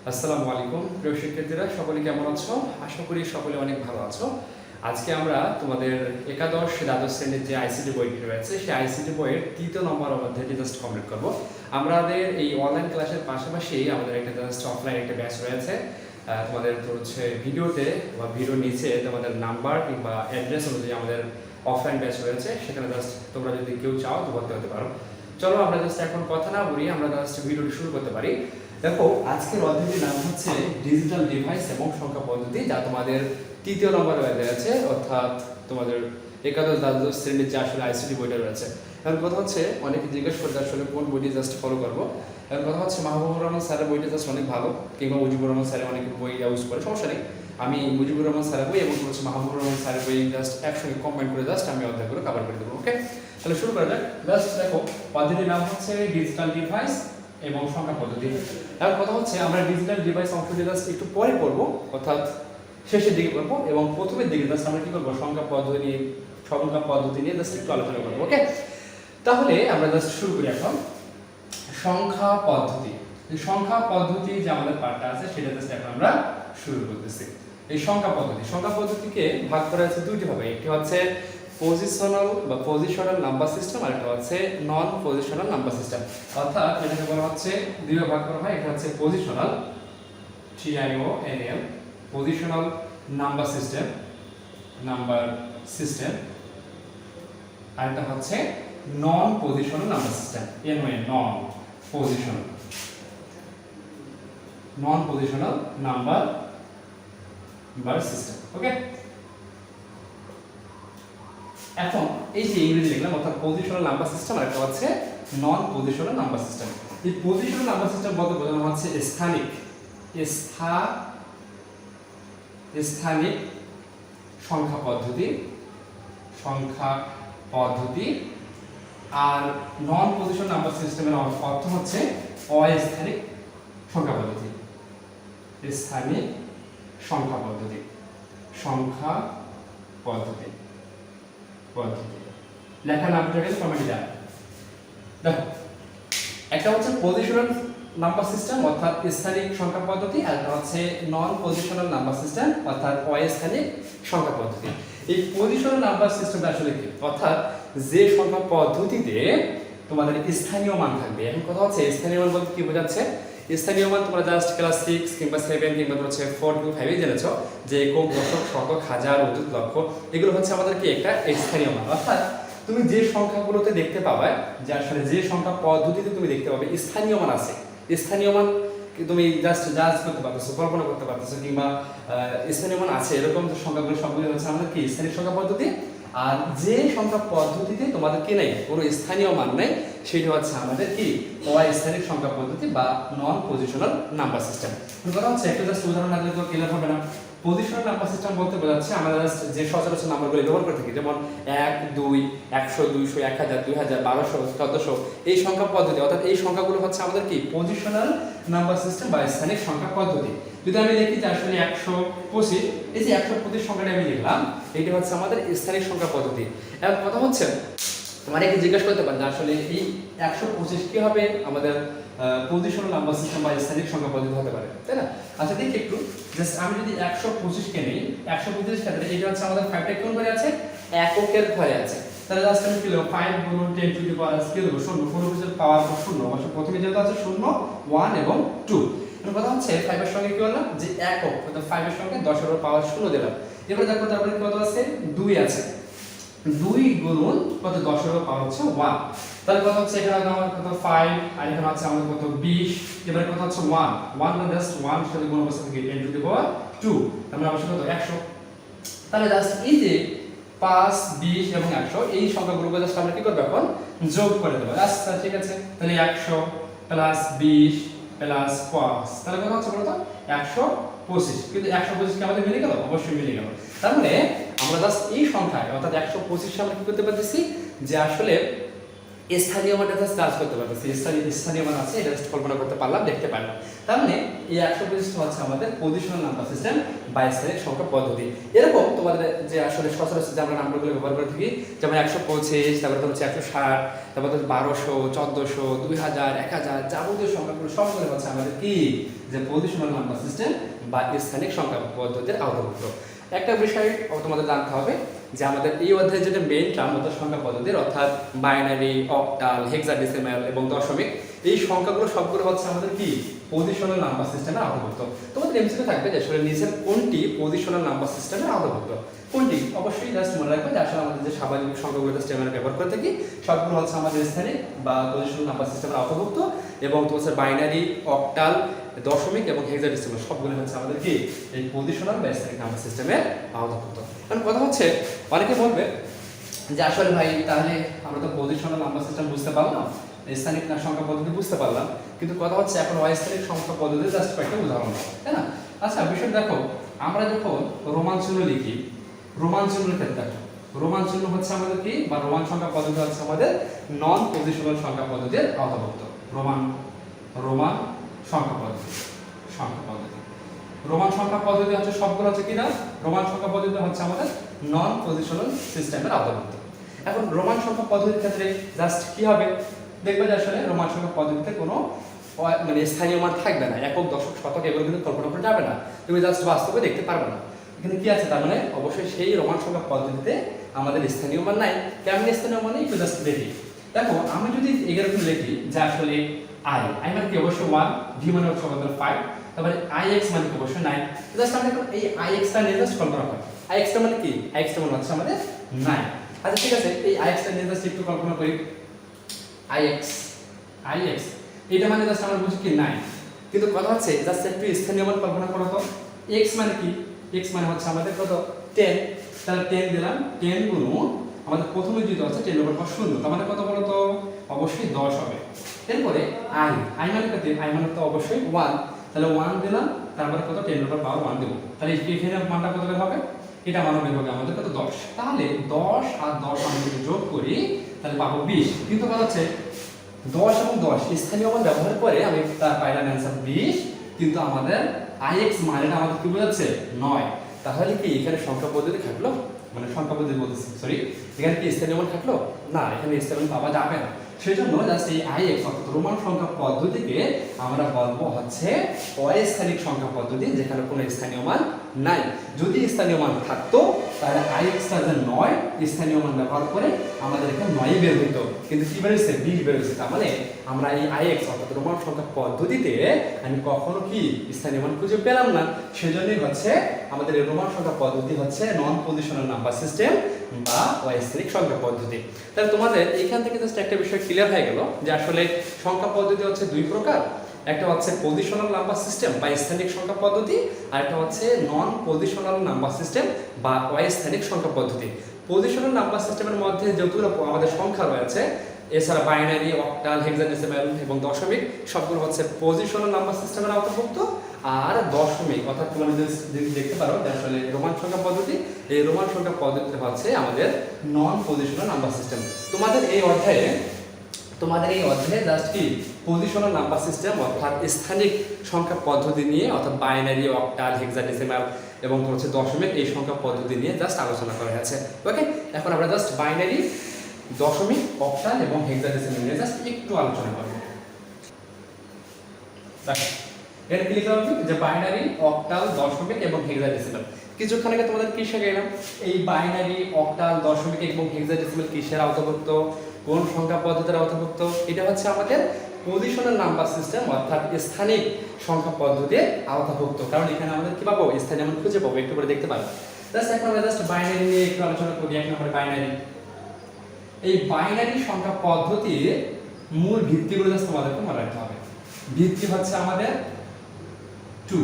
আসসালামু আলাইকুম প্রিয় শিক্ষার্থীরা, সকলে কেমন আছো? আশা করি সকলে অনেক ভালো আছো। আজকে আমরা তোমাদের একাদশ দ্বাদশ শ্রেণীর যে আইসিটি বইটি রয়েছে সেই আইসিটি বইয়ের 3য় নম্বর অধ্যায়টি জাস্ট কমপ্লিট করব। আমাদের এই অনলাইন ক্লাসের পাশাপাশি আমাদের একটা জাস্ট অফলাইন একটা ব্যাচ রয়েছে। তোমাদের হচ্ছে ভিডিওতে বা ভিডিওর নিচে তোমাদের নাম্বার কিংবা অ্যাড্রেস অনুযায়ী আমাদের অফলাইন ব্যাচ রয়েছে, সেখানে জাস্ট তোমরা যদি কেউ চাও তো ভর্তি হতে পারো। চলো আমরা জাস্ট এখন কথা না বলি, আমরা জাস্ট ভিডিওটি শুরু করতে পারি। দেখো, আজকের অধ্যায়টির নাম হচ্ছে ডিজিটাল ডিভাইস এবং সংখ্যা পদ্ধতি, যা তোমাদের 3য় নম্বরে রয়েছে, অর্থাৎ তোমাদের একাদশ দ্বাদশ শ্রেণীর যে আসলে আইসিটি বইটা রয়েছে। এখন কথা হচ্ছে, অনেকে জিজ্ঞেস করতে আসলে কোন বইটি জাস্ট ফলো করবো। এখন কথা হচ্ছে, মাহবুবুর রহমান স্যারের বইটা জাস্ট অনেক ভালো, কিংবা মুজিবুর রহমান স্যারের অনেক বই ইউজ করে, সমস্যা নেই। আমি মুজিবুর রহমান স্যারের বই এবং হচ্ছে মাহবুবুর রহমান স্যারের বই জাস্ট একসঙ্গে কম্বাইন করে জাস্ট আমি অধ্যায়গুলো কভার করে দেবো। ওকে, তাহলে শুরু করা যাক। জাস্ট দেখো, পদ্ধতির নাম হচ্ছে ডিজিটাল ডিভাইস এবং সংখ্যা পদ্ধতি। এখন কথা হচ্ছে, আমরা ডিজিটাল ডিভাইস অংশটি জাস্ট একটু পরে পড়বো, অর্থাৎ শেষের দিকে পড়বো, এবং প্রথমের দিকে জাস্ট আমরা কি করবো, সংখ্যা পদ্ধতি নিয়ে জাস্ট একটু আলোচনা করবো। ওকে, তাহলে আমরা জাস্ট শুরু করি এখন। সংখ্যা পদ্ধতি, এই সংখ্যা পদ্ধতি যে আমাদের পার্টটা আছে সেটা জাস্ট এখন আমরা শুরু করতেছি। এই সংখ্যা পদ্ধতিকে ভাগ করা আছে দুইটি ভাবে, একটি হচ্ছে পজিশনাল নাম্বার সিস্টেম, আর একটা হচ্ছে নন পজিশনাল নাম্বার সিস্টেম। অর্থাৎ এটাকে বলা হচ্ছে দুই ভাগ করা হয়, একটা হচ্ছে positional TIONL positional number system, আর একটা হচ্ছে non positional number system, non positional number system. Okay, এখন এই যে ইংরেজি লিখলাম, অর্থাৎ পজিশনাল নাম্বার সিস্টেম, আর একটা হচ্ছে নন পজিশনাল নাম্বার সিস্টেম। এই পজিশনাল নাম্বার সিস্টেম বলতে বোঝানো হচ্ছে স্থানিক সংখ্যা পদ্ধতি, আর নন পজিশনাল নাম্বার সিস্টেমের অর্থ হচ্ছে অস্থানিক সংখ্যা পদ্ধতি। স্থানিক সংখ্যা পদ্ধতি লেখা নাম থেকে কমেন্টে দাও। দেখো, একটা হচ্ছে পজিশনাল নাম্বার সিস্টেম অর্থাৎ স্থানিক সংখ্যা পদ্ধতি, আর একটা হচ্ছে নন পজিশনাল নাম্বার সিস্টেম অর্থাৎ অস্থানিক সংখ্যা পদ্ধতি। এই পজিশনাল নাম্বার সিস্টেমটা আসলে কি, অর্থাৎ যে সংখ্যা পদ্ধতিতে তোমাদের স্থানীয় মান থাকবে। এখন কথা হচ্ছে, স্থানীয় মান বলতে কি বোঝাচ্ছে? স্থানীয় মান তোমরা জাস্ট ক্লাস 6 কিংবা 7 কিংবা হচ্ছে 4 টু 5 এ জেনেছো যে একক, দশক, শতক, হাজার, অযুত, লক্ষ, এগুলো হচ্ছে আমাদের কি একটা স্থানীয় মান। অর্থাৎ তুমি যে সংখ্যাগুলোতে দেখতে পাবে, যে আসলে যে সংখ্যা পদ্ধতিতে তুমি দেখতে পাবে স্থানীয় মান আছে, স্থানীয় মান তুমি জাস্ট জাজ করতে পারতেছো, কল্পনা করতে পারতেছো, কিংবা স্থানীয় মান আছে, এরকম যে সংখ্যাগুলো সবগুলো হচ্ছে আমাদের কি স্থানিক সংখ্যা পদ্ধতি। আর যে সংখ্যা পদ্ধতিতে তোমাদের কি নাই, কোনো স্থানীয় মান নেই, সেটা হচ্ছে আমাদের কি অস্থানিক সংখ্যা পদ্ধতি বা নন পজিশনাল নাম্বার সিস্টেম। কথা হচ্ছে, একটা জাস্ট উদাহরণ না দিলে তো ক্লিয়ার হবে না। পজিশনাল নাম্বার সিস্টেম বলতে বোঝাচ্ছে আমরা জাস্ট যে সচরাচর নাম্বারগুলো ব্যবহার করে থাকি, যেমন 1, 2, 100, 200, 1000, 2000, 1200, 1400, এই সংখ্যা পদ্ধতি, অর্থাৎ এই সংখ্যাগুলো হচ্ছে আমাদের কি পজিশনাল নাম্বার সিস্টেম বা স্থানিক সংখ্যা পদ্ধতি। যদি আমি দেখি যে আসলে 125, এই যে 125 সংখ্যাটা আমি লিখলাম, এইটা হচ্ছে আমাদের স্থানিক সংখ্যা পদ্ধতি। এখন কথা হচ্ছে, অনেকে জিজ্ঞাসা করতে পারেন যে আসলে এই 125 কি হবে আমাদের পজিশনাল নাম্বার সিস্টেম বা স্থানিক সংখ্যা পদ্ধতি হতে পারে, তাই না? আচ্ছা, দেখি একটু, জাস্ট আমি যদি 125 কে নেই, 125 ক্ষেত্রে এটা হচ্ছে আমাদের 5টা কোন ঘরে আছে, এককের ঘরে আছে। তাহলে জাস্ট আমি কি লিখব, 5 গুণন 10 টু দি পাওয়ার কি দেব, 0, 4 এর পাওয়ার 0, অবশ্য প্রথমে যেটা আছে 0, 1 এবং 2। এর কথা হচ্ছে 5 এর সঙ্গে কি হলো, যে একক, অর্থাৎ 5 এর সঙ্গে 10 এর পাওয়ার 0 দিলাম। এবার দেখো তারপরে কত আছে, 2 আছে, 2 গুণন কত, 10 এর পাওয়ার হচ্ছে 1। তাহলে কত হচ্ছে, এখানে আমার কত 5, আর এখানে আছে আমাদের কত 20। এবারে কত হচ্ছে 1 না, জাস্ট 1 সাথে গুণ অবস্থা থেকে 10 টু দি পাওয়ার 2, আমরা অবশ্য কত 100। তাহলে জাস্ট এই যে 5, 20 এবং 100 এই সংখ্যাগুলোকে জাস্ট আমরা কি করব, এখন যোগ করে দেব। আচ্ছা, ঠিক আছে, তাহলে 100 প্লাস 20 প্লাস 5, তাহলে কত হচ্ছে বলতো 125। কিন্তু 125 কি আমাদের মিলে গেল? অবশ্যই মিলে গেল। তার মানে আমরা জাস্ট এই সংখ্যায় অর্থাৎ 125 আমরা কি করতে পারতেছি, যে আসলে স্থানীয় মানটা জাস্ট কাজ করতে পারতেছি, স্থানীয় মান আছে, এটা জাস্ট কল্পনা করতে পারলাম, দেখতে পারলাম। তার মানে এই 125 হচ্ছে আমাদের পজিশনাল নাম্বার সিস্টেম বা স্থানিক সংখ্যা পদ্ধতি। এরকম তোমাদের যে আসলে সচরাচর যে আমরা নাম্বারগুলো ব্যবহার করে থাকি, যেমন 125, তারপরে হচ্ছে 160, তারপর হচ্ছে 1200, 1400, 2000, 1000, যাবতীয় সংখ্যাগুলো সবগুলো হচ্ছে আমাদের কি যে পজিশনাল নাম্বার সিস্টেম বা স্থানিক সংখ্যা পদ্ধতির আওতাভুক্ত। একটা বিষয় তোমাদের জানতে হবে যে আমাদের এই অধ্যায়ে যেটা মেইন টার্ম অর্থাৎ সংখ্যা পদ্ধতির, অর্থাৎ বাইনারি, অক্টাল, হেক্সাডেসিমাল এবং দশমিক, এই সংখ্যাগুলো সবগুলো হচ্ছে আমাদের কি পজিশনাল নাম্বার সিস্টেমের আওতাভুক্ত। তোমাদের এমসিকিউ থাকবে যে আসলে নিচের কোনটি পজিশনাল নাম্বার সিস্টেমের আওতাভুক্ত, কোনটি? অবশ্যই জাস্ট মনে রাখবে যে আসলে আমাদের যে স্বাভাবিক সংখ্যাগুলো জাস্ট আমরা ব্যবহার করে থাকি সবগুলো হচ্ছে আমাদের স্থানিক বা পজিশনাল নাম্বার সিস্টেমের আওতাভুক্ত, এবং তোমার বাইনারি, অক্টাল, দশমিক এবং হেক্সাডেসিমাল সবগুলো হচ্ছে আমাদের কি এই পজিশনাল বা স্থানিক নাম্বার সিস্টেমের আওতাভুক্ত। কারণ কথা হচ্ছে অনেকে বলবে যে আসলে ভাই তাহলে আমরা তো পজিশনাল নাম্বার সিস্টেম বুঝতে পারলাম, স্থানিক সংখ্যা পদ্ধতি বুঝতে পারলাম, কিন্তু কথা হচ্ছে এখন অস্থানিক সংখ্যা পদ্ধতি জাস্ট কয়েকটা উদাহরণ, তাই না? আচ্ছা বিষয় দেখো, আমরা যখন রোমান চিহ্ন লিখি, রোমান চিহ্নের ক্ষেত্রে দেখো, রোমান চিহ্ন হচ্ছে আমাদের কি বা রোমান সংখ্যা পদ্ধতি হচ্ছে আমাদের নন পজিশনাল সংখ্যা পদ্ধতির আওতাভুক্ত। রোমান সংখ্যা পদ্ধতি, রোমান সংখ্যা পদ্ধতি হচ্ছে সবগুলো হচ্ছে কিনা রোমান সংখ্যা পদ্ধতি হচ্ছে আমাদের নন পজিশনাল সিস্টেমের আওতাভুক্ত। এখন রোমান সংখ্যা পদ্ধতির ক্ষেত্রে জাস্ট কি হবে, দেখবে যে আসলে রোমান সংখ্যা পদ্ধতিতে কোনো মানে স্থানীয় মান থাকবে না, একক, দশক, শতক এগুলো কিন্তু কল্পনা করা যাবে না, তুমি জাস্ট বাস্তবে দেখতে পারবে না। এখানে কি আছে, তার মানে অবশ্যই সেই রোমান সংখ্যা পদ্ধতিতে আমাদের স্থানীয় মান নাই। কেমন স্থানীয় মানে একটু জাস্ট দেখি। দেখো আমি যদি এরকম লিখি যে আসলে আই মানে কি অবশ্যই 1, ভি মানে হচ্ছে 5, তারপরে আইএক্স মানে কি অবশ্যই 9। জাস্ট আমরা এই আইএক্সটা নিয়ে জাস্ট কল্পনা করি, আইএক্সটা মানে কি, আইএক্সটা মানে হচ্ছে আমাদের 9। আচ্ছা ঠিক আছে, এই আইএক্সটা নিয়ে জাস্ট একটু কল্পনা করি, আইএক্স এটা মানে জাস্ট আমরা বুঝি কি 9, কিন্তু কথা হচ্ছে জাস্ট একটু স্থানীয় মান কল্পনা করো তো। এক্স মানে কি, এক্স মানে হচ্ছে আমাদের কত 10, তাহলে 10 দিলাম, 10 গুণ আমাদের প্রথমে যেটা আছে 10 এর উপর 0, তার মানে কত বলো তো, অবশ্যই 10 হবে। এরপরে আই মানে কত, আই মানে তো অবশ্যই 1, তাহলে 1 দিলাম, তারপরে কত 10 এর উপর পাওয়ার 1 দেব, তাহলে এখানে মানটা কত বের হবে, এটা মান বের হবে আমাদের কত 10। তাহলে 10 আর 10 আমরা যদি যোগ করি তাহলে পাবো 20, কিন্তু কথা হচ্ছে 10 এবং 10 স্থানীয় মান ব্যবহার করে আমি তার পাইলাম অ্যান্সার 20, কিন্তু আমাদের আইএক্স মানেটা আমাদের কি বোঝাচ্ছে 9। তাহলে কি এখানে সংখ্যা পদ্ধতি থাকলো, মানে সংখ্যা পদ্ধতি বলতেছি সরি, এখানে কি স্থানীয় মান থাকলো না, এখানে স্থানীয় মান পাওয়া যাবে না। সেজন্য জাস্ট এই আইএক্স অর্থাৎ রোমান সংখ্যা পদ্ধতিকে আমরা বলবো হচ্ছে অস্থানিক সংখ্যা পদ্ধতি, যেখানে কোনো স্থানীয় মান নাই। যদি স্থানীয় মান থাকতো তাহলে আইএক্সটা যে 9 স্থানীয় মান ব্যবহার করে আমাদের এখানে 9 বের হইতো, কিন্তু কি বেরোচ্ছে 20 বেরোচ্ছে। তার মানে আমরা এই আইএক্স অর্থাৎ রোমান সংখ্যা পদ্ধতিতে আমি কখনো কি স্থানীয় মান খুঁজে পেলাম না। সেজন্যই হচ্ছে আমাদের এই রোমান সংখ্যা পদ্ধতি হচ্ছে নন পজিশনাল নাম্বার সিস্টেম বা অস্থানিক সংখ্যা পদ্ধতি। তাহলে তোমাদের এখান থেকে জাস্ট একটা বিষয় ক্লিয়ার হয়ে গেল যে আসলে সংখ্যা পদ্ধতি হচ্ছে দুই প্রকার, একটা হচ্ছে পজিশনাল নাম্বার সিস্টেম বা স্থানিক সংখ্যা পদ্ধতি, আর একটা হচ্ছে নন পজিশনাল নাম্বার সিস্টেম বা অস্থানিক সংখ্যা পদ্ধতি। পজিশনাল নাম্বার সিস্টেমের মধ্যে যতগুলো আমাদের সংখ্যা রয়েছে, এছাড়া বাইনারি, অক্টাল, হেক্সাডেসিমাল এবং দশমিক সবগুলো হচ্ছে পজিশনাল নাম্বার সিস্টেমের আওতাভুক্ত। আর দশমিক অর্থাৎ তোমরা যদি দেখতে পারো যে আসলে রোমান সংখ্যা পদ্ধতি, এই রোমান সংখ্যা পদ্ধতি হচ্ছে আমাদের নন পজিশনাল নাম্বার সিস্টেম। তোমাদের এই অধ্যায়ে জাস্ট কি পজিশনাল নাম্বার সিস্টেম অর্থাৎ স্থানিক সংখ্যা পদ্ধতি নিয়ে, অর্থাৎ বাইনারি, অক্টাল, হেক্সাডেসিমাল এবং হচ্ছে দশমিক এই সংখ্যা পদ্ধতি নিয়ে জাস্ট আলোচনা করা হয়েছে। ওকে, এখন আমরা জাস্ট বাইনারি, দশমিক, অক্টাল এবং হেক্সাডেসিমাল নিয়ে জাস্ট একটু আলোচনা করব। দেখো এর কি লিখলাম যে বাইনারি, অক্টাল, দশমিক এবং হেক্সাডেসিমাল। কিছুক্ষণ আগে তোমাদের কি শিখাইলাম, এই বাইনারি, অক্টাল, দশমিক এবং হেক্সাডেসিমাল কিসের আওতাভুক্ত, কোন সংখ্যা পদ্ধতির আওতাভুক্ত? এটা হচ্ছে আমাদের পজিশনাল নাম্বার সিস্টেম অর্থাৎ স্থানিক সংখ্যা পদ্ধতির আওতাভুক্ত। কারণ এখানে আমাদের কি পাবো, স্থানীয় মান খুঁজে পাবো, একটু করে দেখতে পাবো। জাস্ট এখন আমরা জাস্ট বাইনারি নিয়ে একটু আলোচনা করি। এক নম্বরে বাইনারি, এই বাইনারি সংখ্যা পদ্ধতির মূল ভিত্তিগুলো জাস্ট তোমাদেরকে মনে রাখতে হবে। ভিত্তি হচ্ছে আমাদের 2,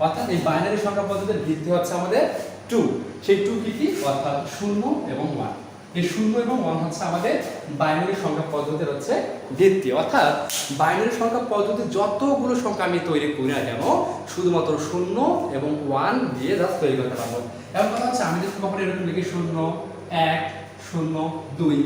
অর্থাৎ এই বাইনারি সংখ্যা পদ্ধতির ভিত্তি হচ্ছে আমাদের 2। সেই 2 কি কি, অর্থাৎ 0 এবং 1। এই 0 এবং 1 হচ্ছে আমাদের বাইনারি সংখ্যা পদ্ধতির হচ্ছে ভিত্তি। অর্থাৎ বাইনারি সংখ্যা পদ্ধতির যতগুলো সংখ্যা আমি তৈরি করি না কেন, শুধুমাত্র 0 এবং 1 দিয়ে জাস্ট তৈরি করতে পারবো। এখন কথা হচ্ছে আমি যদি কখনো এরকম লিখি 0, 1, 0, 2,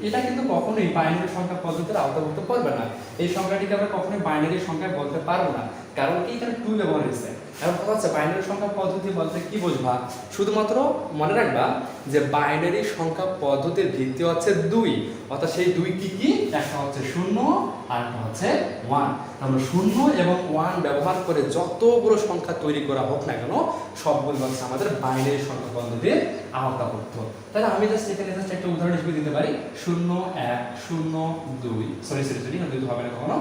এটা কিন্তু কখনোই বাইনারি সংখ্যা পদ্ধতির আওতাভুক্ত করবে না। এই সংখ্যাটিকে আমরা কখনোই বাইনারি সংখ্যা বলতে পারবো না, কারণ কি এখানে 2 ব্যবহার হয়েছে। এখন কথা হচ্ছে বাইনারি সংখ্যা পদ্ধতি বলতে কি বুঝবা, শুধুমাত্র মনে রাখবা যে বাইনারি সংখ্যা পদ্ধতির ভিত্তি হচ্ছে 2, অর্থাৎ সেই 2 কি কি, একটা হচ্ছে 0 আর একটা হচ্ছে 1। তাহলে 0 এবং 1 ব্যবহার করে যতগুলো সংখ্যা তৈরি করা হোক না কেন সবগুলো হচ্ছে আমাদের বাইনারি সংখ্যা পদ্ধতির আওতাভুক্ত। তাহলে আমি জাস্ট এখানে জাস্ট একটা উদাহরণ হিসেবে দিতে পারি 0 1 0 2 সরি দুই তো হবে না কখনো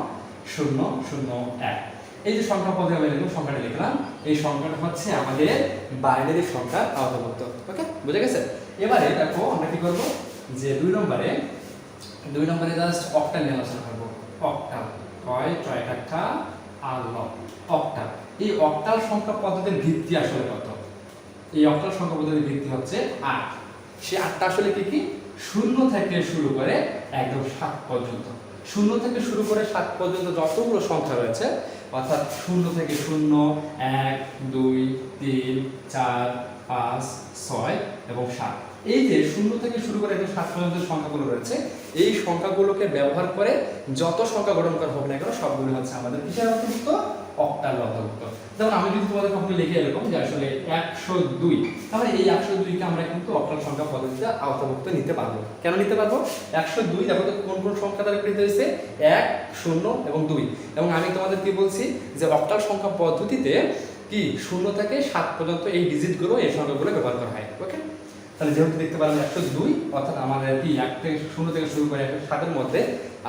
0 0 1। এই যে সংখ্যা পদ্ধতি আমি লিখলাম, সংখ্যাটা লিখলাম, এই সংখ্যাটা হচ্ছে আমাদের বাইনারি সংখ্যার আওতাভুক্ত। ওকে, বুঝে গেছে? এবারে দেখো আমরা কি করব, যে 2 নম্বরে জাস্ট অক্টাল নিয়ে আলোচনা করব। অক্টাল কয় ছয় কাঠা আর অক্টাল। এই অক্টাল সংখ্যা পদ্ধতির ভিত্তি আসলে কত? এই অক্টাল সংখ্যা পদ্ধতির ভিত্তি হচ্ছে 8। সেই 8টা আসলে কি কি, 0 থেকে শুরু করে একদম 7 পর্যন্ত। 0 থেকে শুরু করে 7 পর্যন্ত যতগুলো সংখ্যা রয়েছে, অর্থাৎ 0 থেকে 0 1 2 3 4 5 6 এবং 7। এই যে 0 থেকে শুরু করে একদম 7 পর্যন্ত সংখ্যাগুলো রয়েছে, এই সংখ্যাগুলোকে ব্যবহার করে যত সংখ্যা গঠন করা হোক না কেন সবগুলো হচ্ছে আমাদের কিসের অন্তর্ভুক্ত? অক্টাল অন্তর্ভুক্ত। যেমন আমি যদি তোমাদের কখনো লিখে এরকম যে আসলে 102, তাহলে এই 102 কে আমরা কিন্তু অক্টাল সংখ্যা পদ্ধতিতে আওতাভুক্ত নিতে পারবো। কেন নিতে পারবো? 102 দেখো তো কোন কোন সংখ্যা দ্বারা গঠিত হয়েছে, 1 0 এবং 2। এবং আমি তোমাদের কি বলছি যে অক্টাল সংখ্যা পদ্ধতিতে কি 0 থেকে 7 পর্যন্ত এই ডিজিটগুলো, এই সংখ্যাগুলো ব্যবহার করা হয়। ওকে, তাহলে যেহেতু দেখতে পারলাম 102, অর্থাৎ আমাদের কি 1 থেকে 0 থেকে শুরু করে 7 মধ্যে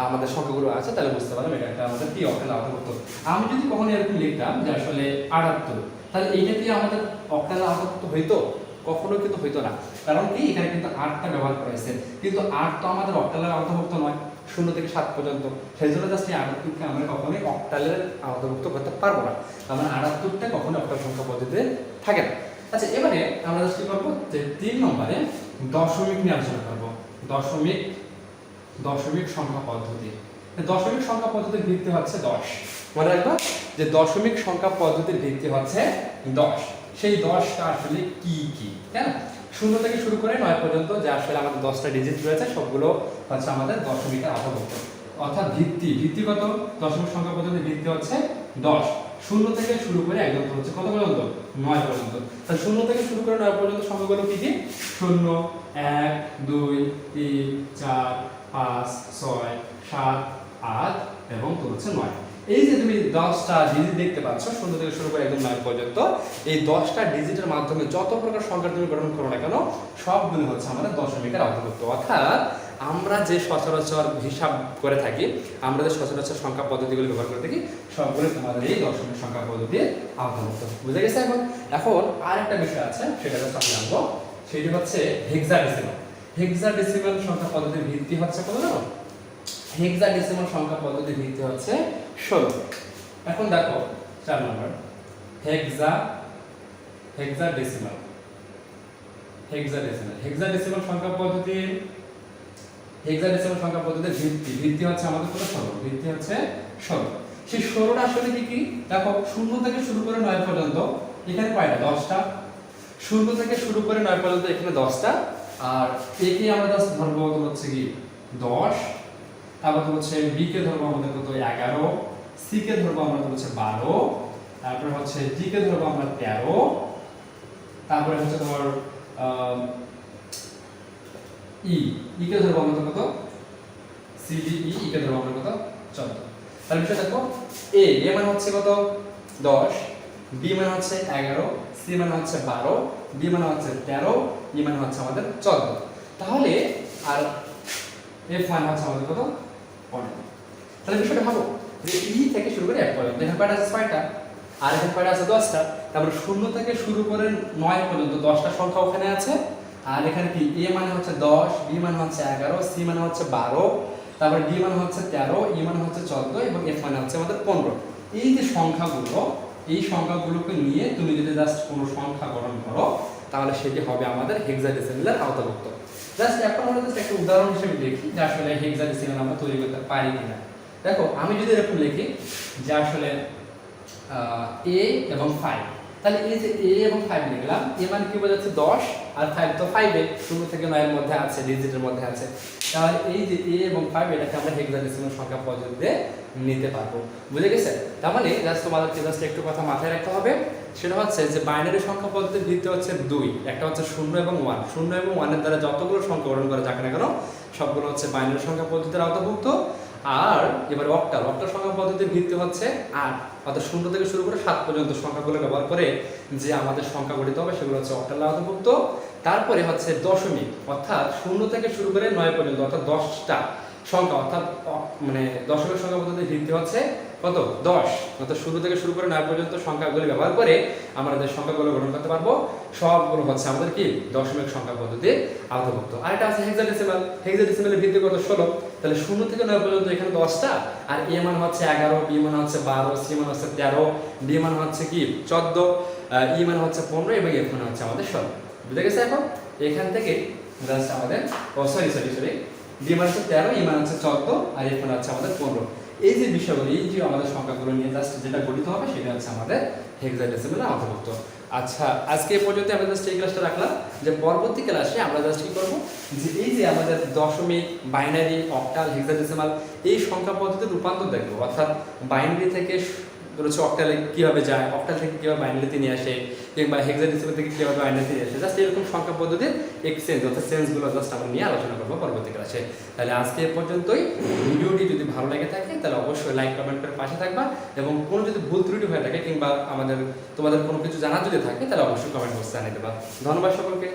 আমাদের সংখ্যাগুলো আছে, তাহলে বুঝতে পারলাম এটা একটা আমাদের কি অক্টাল আওতাভুক্ত। আমি যদি কখনো এরকম লিখতাম যে আসলে 78, তাহলে এইটা কি আমাদের অক্টাল আওতাভুক্ত হইতো? কখনো কিন্তু হইতো না, কারণ কি এখানে কিন্তু 8টা ব্যবহার করা হয়েছে, কিন্তু 8 তো আমাদের অক্টালের আওতাভুক্ত নয় 0 থেকে 7 পর্যন্ত। সেই জন্য জাস্ট এই 78কে আমরা কখনোই অক্টালের আওতাভুক্ত করতে পারবো না। আমরা 78টা কখনো অক্টাল সংখ্যা পদ্ধতিতে থাকে না। আচ্ছা, এবারে আমরা জাস্ট কি করবো, যে 3 নম্বরে দশমিক নিয়ে আলোচনা করবো। দশমিক সংখ্যা পদ্ধতি। দশমিক সংখ্যা পদ্ধতির ভিত্তি হচ্ছে 10। মনে রাখবা যে দশমিক সংখ্যা পদ্ধতির ভিত্তি হচ্ছে 10। সেই 10টা আসলে কি কি, তাই না? 0 থেকে শুরু করে 9 পর্যন্ত যে আসলে আমাদের 10টা ডিজিট রয়েছে সবগুলো হচ্ছে আমাদের দশমিকের আওতাভুক্ত। অর্থাৎ ভিত্তিগত দশমিক সংখ্যা পদ্ধতির ভিত্তি হচ্ছে 10। 0 থেকে শুরু করে একদম হচ্ছে কত পর্যন্ত, 9 পর্যন্ত। তাহলে 0 থেকে শুরু করে 9 পর্যন্ত সংখ্যাগুলো কি কি, 0 1 2 3 4 5 6 7 8 এবং তো হচ্ছে 9। এই যে তুমি 10টা ডিজিট দেখতে পাচ্ছ 0 থেকে শুরু করে একদম 9 পর্যন্ত, এই 10টা ডিজিটের মাধ্যমে যত প্রকার সংখ্যা তুমি গঠন করো না কেন সবগুলো হচ্ছে আমাদের দশমিকের আওতাভুক্ত। অর্থাৎ আমরা যে সচরাচর হিসাব করে থাকি, আমরা যে সচরাচর সংখ্যা পদ্ধতিগুলো ব্যবহার করে থাকি সবগুলো তোমাদের এই দশমিক সংখ্যা পদ্ধতির আওতাভুক্ত। বুঝে গেছে? এখন আর একটা বিষয় আছে, সেটা হচ্ছে আমি জানবো, সেটি হচ্ছে হেক্সাডেসিমাল। হেক্সাডেসিমাল সংখ্যা পদ্ধতির ভিত্তি হচ্ছে কত জানো? হেক্সাডেসিমাল সংখ্যা পদ্ধতির ভিত্তি হচ্ছে 16। এখন দেখো 4 নম্বর হেক্সাডেসিমাল সংখ্যা পদ্ধতির ভিত্তি হচ্ছে আমাদের কত? 16। ভিত্তি হচ্ছে 16। সেই 16টা আসলে কি কি দেখো, 0 থেকে শুরু করে 9 পর্যন্ত এখানে কয়টা, 10টা। 0 থেকে শুরু করে 9 পর্যন্ত এখানে 10টা। আর একে আমরা জাস্ট ধরবো হচ্ছে কি 10। তারপর হচ্ছে বি কে ধরবো আমাদের কত, 11। সি কে ধরবো আমরা হচ্ছে 12। তারপর হচ্ছে ডি কে ধরবো আমরা 13। তারপরে হচ্ছে তোমার ই কে ধরবো আমরা কত, সি ডি ই কে ধরবো আমরা কত, 14। তাহলে বিষয় দেখো, এ মানে হচ্ছে কত, 10, বি মানে হচ্ছে 11, সি মানে হচ্ছে 12, ডি মানে হচ্ছে 13, ই মানে হচ্ছে আমাদের 14। তাহলে আর এফ মানে হচ্ছে আমাদের কত, 15। তাহলে বিষয়টা ভাবো যে ই থেকে শুরু করে 1 পর্যন্ত এখানে কয়টা আছে, 6টা, আর এখানে কয়টা আছে, 10টা। তারপর 0 থেকে শুরু করে 9 পর্যন্ত 10টা সংখ্যা ওখানে আছে। আর এখানে কি এ মানে হচ্ছে 10, বি মানে হচ্ছে 11, সি মানে হচ্ছে 12, তারপর ডি মানে হচ্ছে 13, ই মানে হচ্ছে 14 এবং এফ মানে হচ্ছে আমাদের 15। এই যে সংখ্যাগুলো, এই সংখ্যাগুলোকে নিয়ে তুমি যদি জাস্ট কোনো সংখ্যা গঠন করো তাহলে সেটি হবে আমাদের হেক্সাডেসিমালের আওতাভুক্ত। জাস্ট এখন আমরা জাস্ট একটা উদাহরণ হিসেবে দেখি যে আসলে হেক্সাডেসিমাল আমরা তৈরি করতে পারি কিনা। দেখো আমি যদি এরকম লিখি যে আসলে এ এবং 5, তাহলে এই যে এ এবং 5 লিখলাম, এ মানে কি বোঝাচ্ছে 10, আর 5 তো 5 এ 0 থেকে 9 এর মধ্যে আছে, ডিজিটের মধ্যে আছে। তাহলে এই যে a এবং 5 এটাকে আমরা হেক্সাডেসিমাল সংখ্যা পদ্ধতিতে নিতে পারবো। বুঝে গেছে? তার মানে জাস্ট তোমাদেরকে জাস্ট একটু কথা মাথায় রাখতে হবে, সেটা হচ্ছে যে বাইনারি সংখ্যা পদ্ধতির ভিত্তি হচ্ছে দুই, একটা হচ্ছে 0 এবং 1। 0 এবং 1 এর দ্বারা যতগুলো সংখ্যা গঠন করা যাক না কেন সবগুলো হচ্ছে বাইনারি সংখ্যা পদ্ধতির আওতাভুক্ত। আর এবার অক্টাল সংখ্যা পদ্ধতির ভিত্তি হচ্ছে 8, অর্থাৎ 0 থেকে শুরু করে 7 পর্যন্ত সংখ্যাগুলো ব্যবহার করে যে আমাদের সংখ্যা গঠিত হবে সেগুলো হচ্ছে অক্টাল আওতাভুক্ত। তারপরে হচ্ছে দশমিক, অর্থাৎ 0 থেকে শুরু করে 9 পর্যন্ত, অর্থাৎ 10টা সংখ্যা, অর্থাৎ মানে দশমিক সংখ্যা পদ্ধতির ভিত্তি হচ্ছে কত? 10, অর্থাৎ 0 থেকে শুরু করে 9 পর্যন্ত সংখ্যাগুলি ব্যবহার করে আমরা যে সংখ্যাগুলো গঠন করতে পারবো সবগুলো হচ্ছে আমাদের কি দশমিক সংখ্যা পদ্ধতির আওতাভুক্ত। আর এটা আছে হেক্সাডেসিমাল। হেক্সাডেসিমালের ভিত্তি কত? 16, তাহলে 0 থেকে 9 পর্যন্ত এখানে 10টা, আর a মান হচ্ছে 11, b মান হচ্ছে 12, c মান হচ্ছে 13, d মান হচ্ছে কি 14, e মান হচ্ছে 15 এবং f মান হচ্ছে আমাদের 16। বুঝে গেছে? এখন এখান থেকে জাস্ট আমাদের সরি d মান হচ্ছে 13, e মান হচ্ছে 14 আর f মান হচ্ছে আমাদের 15। এই যে বিষয়গুলো, এই যে আমাদের সংখ্যাগুলো নিয়ে জাস্ট যেটা গঠিত হবে সেটা হচ্ছে আমাদের হেক্সাডেসিমালে অন্তর্ভুক্ত। আচ্ছা, আজকে এই পর্যন্ত আমরা জাস্ট এই ক্লাসটা রাখলাম, যে পরবর্তী ক্লাসে আমরা জাস্ট কি করবো, যে এই যে আমাদের দশমিক, বাইনারি, অক্টাল, হেক্সাডেসিমাল এই সংখ্যা পদ্ধতির রূপান্তর দেখবো, অর্থাৎ বাইনারি থেকে হচ্ছে অক্টালে কীভাবে যায়, অক্টাল থেকে কীভাবে বাইনারিতে নিয়ে আসে, কিংবা হেক্সাডেসিমাল থেকে কীভাবে বাইনারিতে নিয়ে আসে, জাস্ট এরকম সংখ্যা পদ্ধতির এক্সচেঞ্জ অর্থাৎ চেঞ্জগুলো জাস্ট আমরা নিয়ে আলোচনা করবো পরবর্তী ক্লাসে। তাহলে আজকে এ পর্যন্তই। ভিডিওটি যদি ভালো লেগে থাকে তাহলে অবশ্যই লাইক কমেন্ট করে পাশে থাকবা, এবং কোনো যদি ভুল ত্রুটি হয়ে থাকে কিংবা তোমাদের কোনো কিছু জানার যদি থাকে তাহলে অবশ্যই কমেন্ট বক্সে জানিয়ে দেবা। ধন্যবাদ সকলকে।